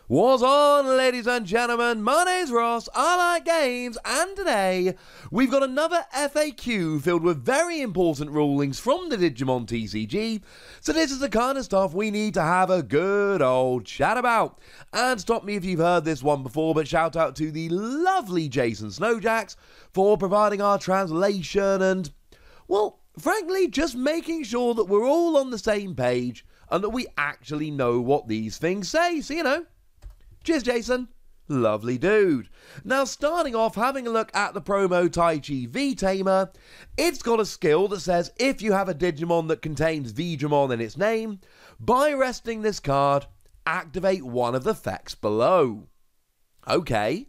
What's on, ladies and gentlemen? My name's Ross, I like games, and today we've got another FAQ filled with very important rulings from the Digimon TCG. So this is the kind of stuff we need to have a good old chat about. And stop me if you've heard this one before, but shout out to the lovely Jason Snowjacks for providing our translation and, well, frankly, just making sure that we're all on the same page and that we actually know what these things say. So, cheers, Jason. Lovely dude. Now, starting off, having a look at the promo Taichi V-Tamer, it's got a skill that says if you have a Digimon that contains Veedramon in its name, by resting this card, activate one of the effects below. Okay.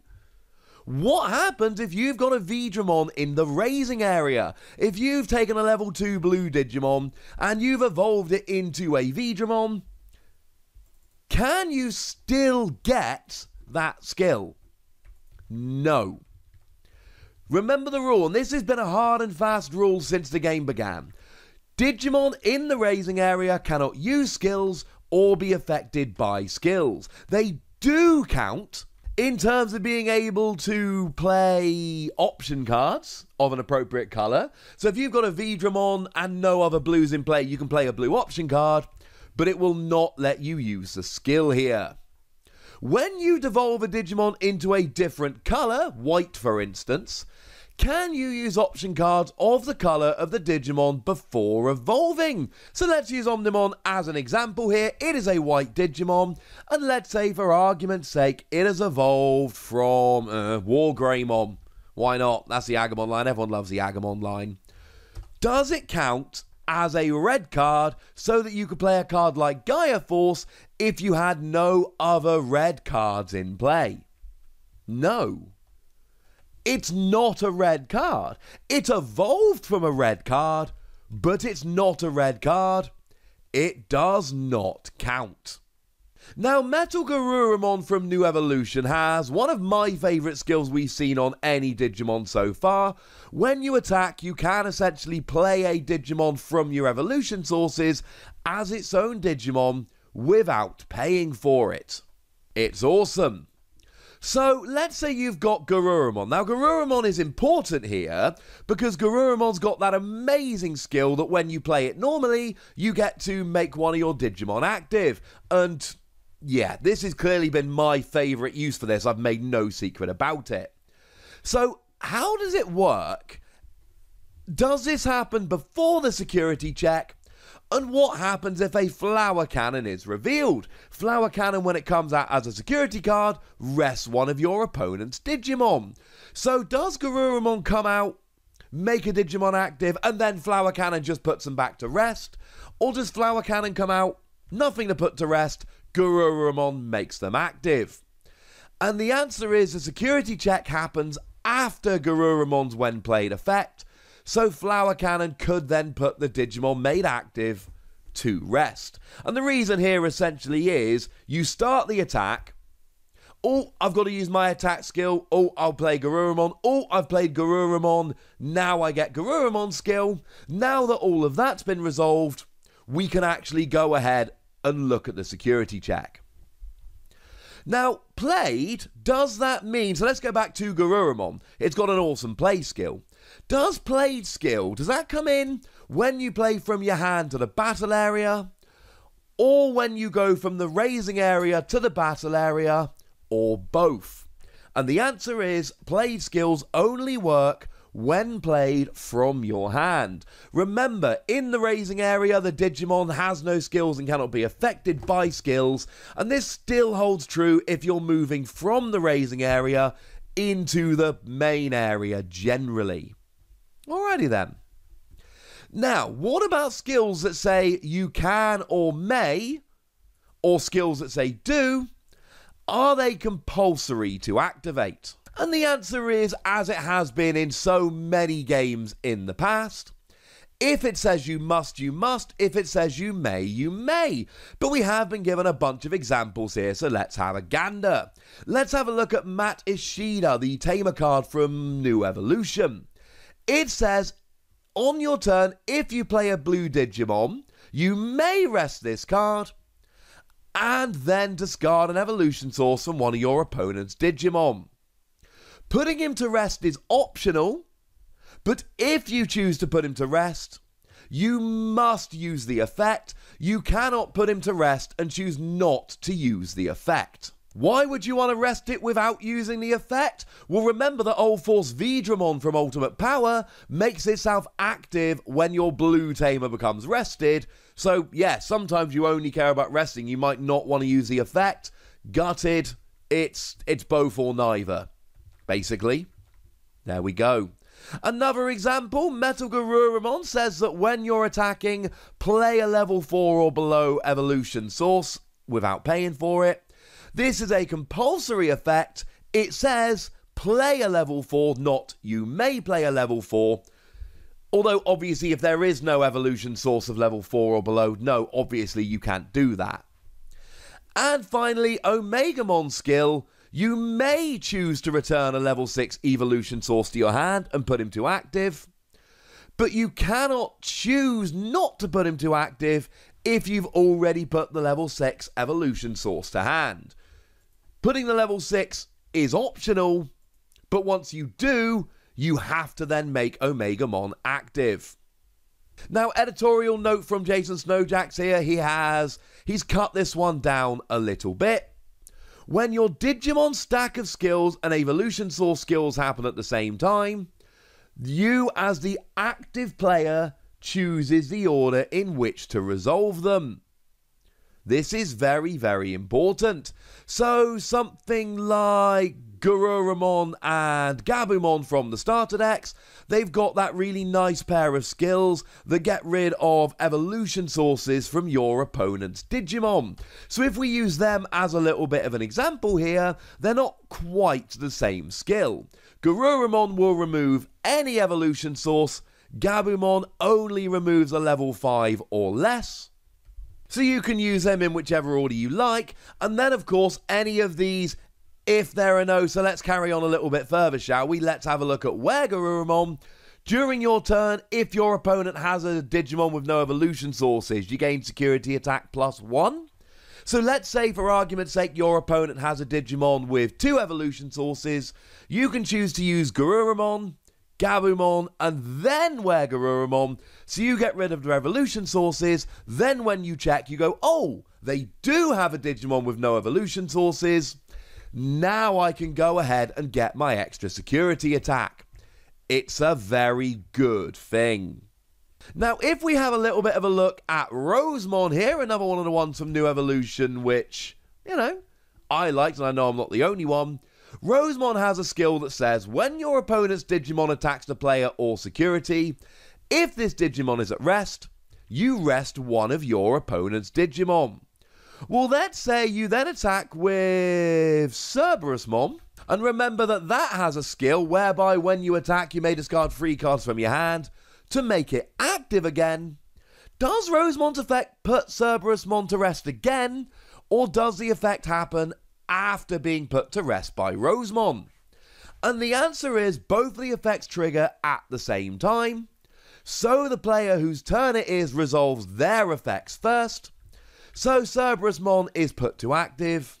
What happens if you've got a Veedramon in the raising area? If you've taken a level 2 blue Digimon and you've evolved it into a Veedramon, can you still get that skill? No. Remember the rule, and this has been a hard and fast rule since the game began. Digimon in the raising area cannot use skills or be affected by skills. They do count in terms of being able to play option cards of an appropriate colour. So if you've got a Veedramon and no other blues in play, you can play a blue option card, but it will not let you use the skill here. When you devolve a Digimon into a different colour, white for instance, can you use option cards of the colour of the Digimon before evolving? So let's use Omnimon as an example here. It is a white Digimon, and let's say for argument's sake, it has evolved from Wargreymon. Why not? That's the Agumon line. Everyone loves the Agumon line. Does it count as a red card so that you could play a card like Gaia Force if you had no other red cards in play? No. It's not a red card. It evolved from a red card, but it's not a red card. It does not count. Now, Metal Garurumon from New Evolution has one of my favourite skills we've seen on any Digimon so far. When you attack, you can essentially play a Digimon from your evolution sources as its own Digimon without paying for it. It's awesome. So, let's say you've got Garurumon. Now, Garurumon is important here because Garurumon's got that amazing skill that when you play it normally, you get to make one of your Digimon active. And yeah, this has clearly been my favourite use for this. I've made no secret about it. So, how does it work? Does this happen before the security check? And what happens if a Flower Cannon is revealed? Flower Cannon, when it comes out as a security card, rests one of your opponent's Digimon. So does Garurumon come out, make a Digimon active, and then Flower Cannon just puts them back to rest? Or does Flower Cannon come out, nothing to put to rest, Garurumon makes them active? And the answer is the security check happens after Garurumon's when played effect, so Flower Cannon could then put the Digimon made active to rest. And the reason here essentially is you start the attack. Oh, I've got to use my attack skill. Oh, I'll play Garurumon. Oh, I've played Garurumon. Now I get Garurumon's skill. Now that all of that's been resolved, we can actually go ahead and look at the security check. Now, played, does that mean... So let's go back to Garurumon. It's got an awesome play skill. Does played skill, does that come in when you play from your hand to the battle area? Or when you go from the raising area to the battle area? Or both? And the answer is played skills only work when played from your hand. Remember, in the raising area, the Digimon has no skills and cannot be affected by skills, and this still holds true if you're moving from the raising area into the main area generally. Alrighty then. Now, what about skills that say you can or may, or skills that say do? Are they compulsory to activate? And the answer is, as it has been in so many games in the past, if it says you must, you must. If it says you may, you may. But we have been given a bunch of examples here, so let's have a gander. Let's have a look at Matt Ishida, the Tamer card from New Evolution. It says, on your turn, if you play a blue Digimon, you may rest this card. and then discard an evolution source from one of your opponent's Digimon. Putting him to rest is optional, but if you choose to put him to rest, you must use the effect. You cannot put him to rest and choose not to use the effect. Why would you want to rest it without using the effect? Well, remember that Old Force Veedramon from Ultimate Power makes itself active when your blue tamer becomes rested. So, yeah, sometimes you only care about resting. You might not want to use the effect. Gutted, it's both or neither, basically. There we go. Another example, Metal Garurumon says that when you're attacking, play a level 4 or below evolution source without paying for it. This is a compulsory effect. It says play a level 4, not you may play a level 4. Although obviously if there is no evolution source of level 4 or below, no, obviously you can't do that. And finally, Omegamon skill. You may choose to return a level 6 evolution source to your hand and put him to active, but you cannot choose not to put him to active if you've already put the level 6 evolution source to hand. Putting the level 6 is optional, but once you do, you have to then make Omegamon active. Now, editorial note from Jason Snowjacks here, he's cut this one down a little bit. When your Digimon stack of skills and evolution source skills happen at the same time, you as the active player chooses the order in which to resolve them. This is very, very important. So something like Garurumon and Gabumon from the starter decks, they've got that really nice pair of skills that get rid of evolution sources from your opponent's Digimon. So if we use them as a little bit of an example here, they're not quite the same skill. Garurumon will remove any evolution source, Gabumon only removes a level 5 or less. So you can use them in whichever order you like, and then of course any of these, if there are no. So let's carry on a little bit further, shall we? Let's have a look at where Garurumon. During your turn, if your opponent has a Digimon with no evolution sources, you gain security attack +1. So let's say, for argument's sake, your opponent has a Digimon with 2 evolution sources. You can choose to use Garurumon, Gabumon, and then Garurumon, so you get rid of the evolution sources. Then when you check, you go, oh, they do have a Digimon with no evolution sources. Now I can go ahead and get my extra security attack. It's a very good thing. Now, if we have a little bit of a look at Rosemon here, another one of the ones from New Evolution, which, you know, I liked, and I know I'm not the only one. Rosemon has a skill that says, when your opponent's Digimon attacks the player or security, if this Digimon is at rest, you rest one of your opponent's Digimon. Well, let's say you then attack with Cerberusmon, and remember that that has a skill whereby when you attack, you may discard 3 cards from your hand to make it active again. Does Rosemon's effect put Cerberusmon to rest again, or does the effect happen after being put to rest by Rosemon? And the answer is both the effects trigger at the same time, so the player whose turn it is resolves their effects first. So Cerberusmon is put to active,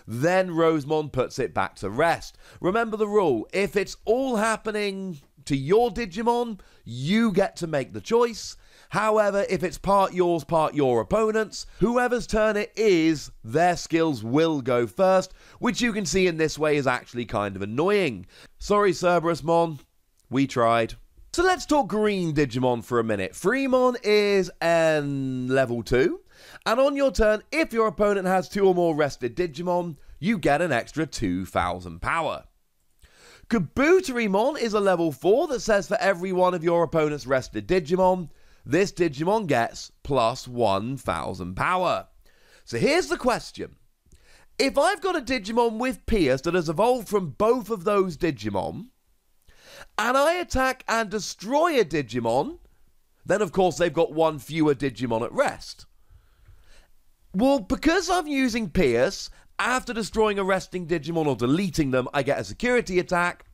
then Rosemon puts it back to rest. Remember the rule, if it's all happening to your Digimon, you get to make the choice. However, if it's part yours, part your opponent's, whoever's turn it is, their skills will go first, which you can see in this way is actually kind of annoying. Sorry Cerberusmon, we tried. So let's talk green Digimon for a minute. Fremon is an level 2, and on your turn, if your opponent has 2 or more rested Digimon, you get an extra 2,000 power. Kabuterimon is a level 4 that says for every one of your opponent's rested Digimon, this Digimon gets plus 1,000 power. So here's the question. If I've got a Digimon with Pierce that has evolved from both of those Digimon, and I attack and destroy a Digimon, then of course they've got 1 fewer Digimon at rest. Well, because I'm using Pierce, after destroying a resting Digimon or deleting them, I get a security attack.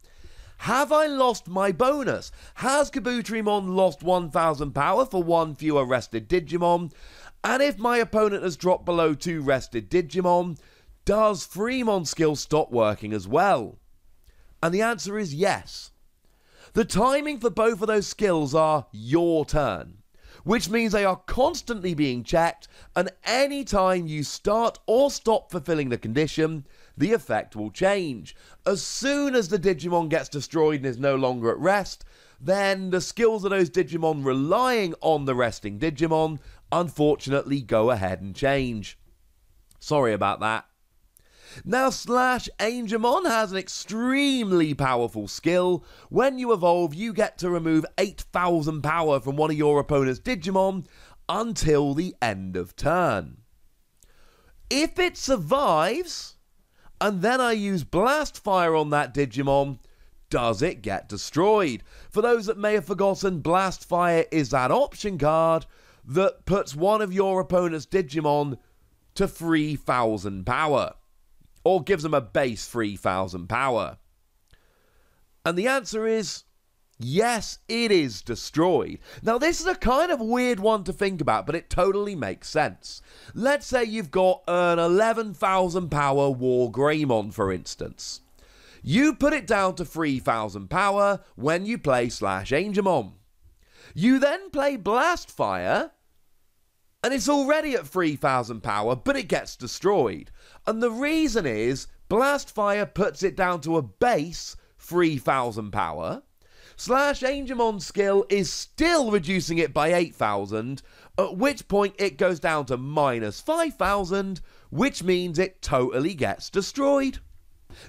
Have I lost my bonus? Has Kabuterimon lost 1,000 power for 1 fewer rested Digimon? And if my opponent has dropped below 2 rested Digimon, does Freemon skill stop working as well? And the answer is yes. The timing for both of those skills are your turn, which means they are constantly being checked, and any time you start or stop fulfilling the condition, the effect will change. As soon as the Digimon gets destroyed and is no longer at rest, then the skills of those Digimon relying on the resting Digimon unfortunately go ahead and change. Sorry about that. Now, Slash Angemon has an extremely powerful skill. When you evolve, you get to remove 8,000 power from one of your opponent's Digimon until the end of turn. If it survives, and then I use Blast Fire on that Digimon, does it get destroyed? For those that may have forgotten, Blast Fire is that option card that puts one of your opponent's Digimon to 3,000 power. Or gives them a base 3,000 power. And the answer is, yes, it is destroyed. Now, this is a kind of weird one to think about, but it totally makes sense. Let's say you've got an 11,000 power War Greymon, for instance. You put it down to 3,000 power when you play Slash Angemon. You then play Blast Fire, and it's already at 3,000 power, but it gets destroyed. And the reason is, Blast Fire puts it down to a base 3,000 power. Slash Angemon's skill is still reducing it by 8,000, at which point it goes down to minus 5,000, which means it totally gets destroyed.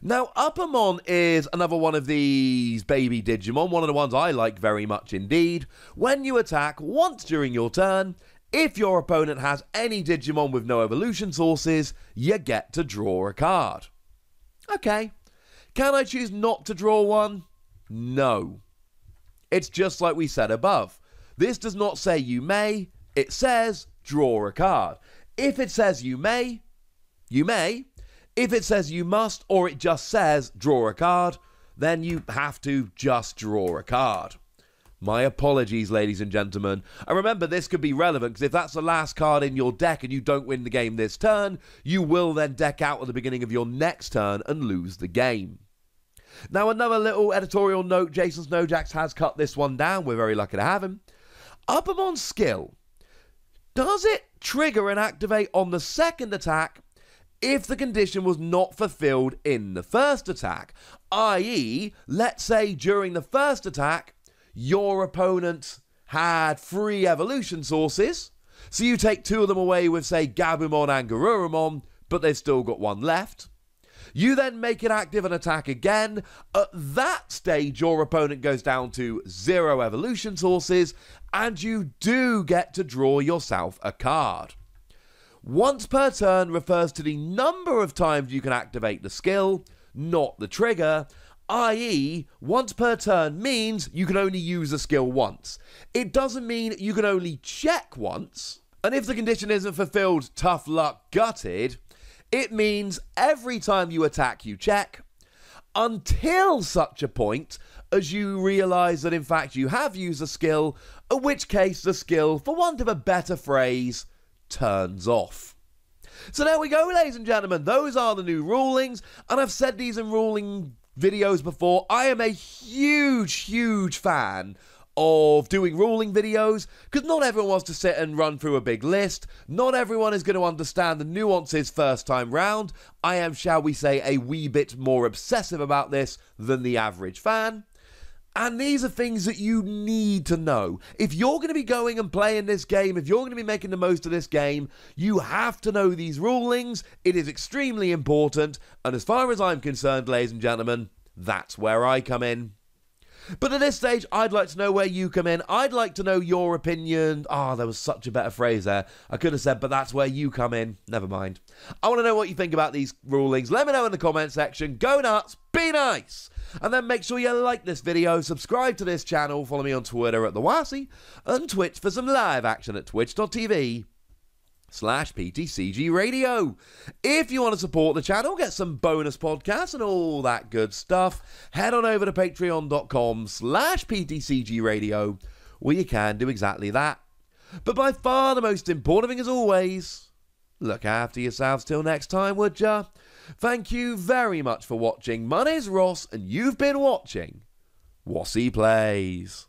Now, Uppamon is another one of these baby Digimon, one of the ones I like very much indeed. When you attack once during your turn, if your opponent has any Digimon with no evolution sources, you get to draw a card. Okay, can I choose not to draw one? No. It's just like we said above. This does not say you may, it says draw a card. If it says you may, you may. If it says you must, or it just says draw a card, then you have to just draw a card. My apologies, ladies and gentlemen. And remember, this could be relevant, because if that's the last card in your deck and you don't win the game this turn, you will then deck out at the beginning of your next turn and lose the game. Now, another little editorial note, Jason Snowjax has cut this one down. We're very lucky to have him. Uppamon's skill. Does it trigger and activate on the second attack if the condition was not fulfilled in the first attack? I.e., let's say during the first attack, your opponent had 3 evolution sources, so you take 2 of them away with, say, Gabumon and Garurumon, but they've still got 1 left. You then make it active and attack again. At that stage, your opponent goes down to 0 evolution sources, and you do get to draw yourself a card. Once per turn refers to the number of times you can activate the skill, not the trigger, i.e., once per turn means you can only use a skill once. It doesn't mean you can only check once. And if the condition isn't fulfilled, tough luck, gutted, it means every time you attack, you check, until such a point as you realise that in fact you have used a skill, in which case the skill, for want of a better phrase, turns off. So there we go, ladies and gentlemen. Those are the new rulings, and I've said these in ruling videos before. I am a huge fan of doing ruling videos, because not everyone wants to sit and run through a big list. Not everyone is going to understand the nuances first time round. I am, shall we say, a wee bit more obsessive about this than the average fan. And these are things that you need to know. If you're going to be going and playing this game, if you're going to be making the most of this game, you have to know these rulings. It is extremely important. And as far as I'm concerned, ladies and gentlemen, that's where I come in. But at this stage, I'd like to know where you come in. I'd like to know your opinion. Oh, there was such a better phrase there. I could have said, but that's where you come in. Never mind. I want to know what you think about these rulings. Let me know in the comment section. Go nuts. Be nice. And then make sure you like this video, subscribe to this channel, follow me on Twitter at TheWassy, and Twitch for some live action at twitch.tv/PTCG Radio. If you want to support the channel, get some bonus podcasts and all that good stuff, head on over to patreon.com/PTCG Radio, where you can do exactly that. But by far the most important thing as always, look after yourselves till next time, would ya? Thank you very much for watching. My name's Ross, and you've been watching Wossy Plays.